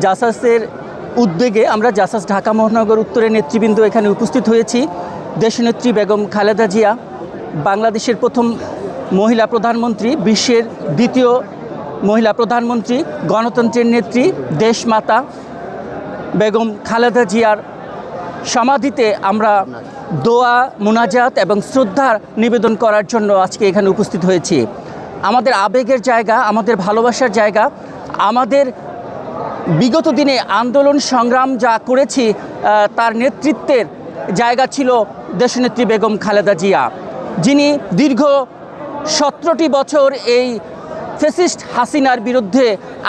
জাসাসের উদ্যোগে আমরা জাসাস ঢাকা মহানগর উত্তরের নেতৃবৃন্দ এখানে উপস্থিত হয়েছি। দেশনেত্রী বেগম খালেদা জিয়া বাংলাদেশের প্রথম মহিলা প্রধানমন্ত্রী, বিশ্বের দ্বিতীয় মহিলা প্রধানমন্ত্রী, গণতন্ত্রের নেত্রী দেশমাতা বেগম খালেদা জিয়ার সমাধিতে আমরা দোয়া, মুনাজাত এবং শ্রদ্ধা নিবেদন করার জন্য আজকে এখানে উপস্থিত হয়েছি। আমাদের আবেগের জায়গা, আমাদের ভালোবাসার জায়গা, আমাদের বিগত দিনে আন্দোলন সংগ্রাম যা করেছি তার নেতৃত্বের জায়গা ছিল দেশনেত্রী বেগম খালেদা জিয়া, যিনি দীর্ঘ 17টি বছর এই ফ্যাসিস্ট হাসিনার বিরুদ্ধে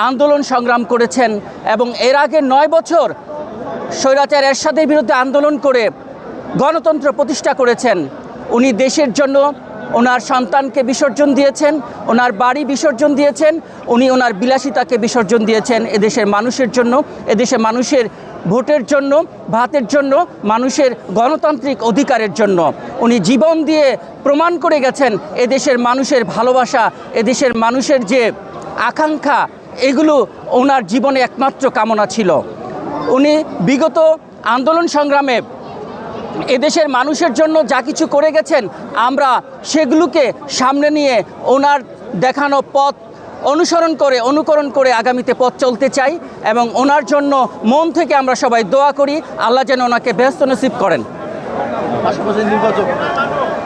আন্দোলন সংগ্রাম করেছেন এবং এর আগে 9 বছর স্বৈরাচার এরশাদের বিরুদ্ধে আন্দোলন করে গণতন্ত্র প্রতিষ্ঠা করেছেন। উনি দেশের জন্য ওনার সন্তানকে বিসর্জন দিয়েছেন, ওনার বাড়ি বিসর্জন দিয়েছেন, উনি ওনার বিলাসিতাকে বিসর্জন দিয়েছেন এদেশের মানুষের জন্য, এদেশের মানুষের ভোটের জন্য, ভাতের জন্য, মানুষের গণতান্ত্রিক অধিকারের জন্য। উনি জীবন দিয়ে প্রমাণ করে গেছেন এদেশের মানুষের ভালোবাসা, এদেশের মানুষের যে আকাঙ্ক্ষা, এগুলো ওনার জীবনে একমাত্র কামনা ছিল। উনি বিগত আন্দোলন সংগ্রামে এদেশের মানুষের জন্য যা কিছু করে গেছেন, আমরা সেগুলোকে সামনে নিয়ে ওনার দেখানো পথ অনুকরণ করে আগামীতে পথ চলতে চাই এবং ওনার জন্য মন থেকে আমরা সবাই দোয়া করি, আল্লাহ যেন ওনাকে বেহেশত নসিব করেন।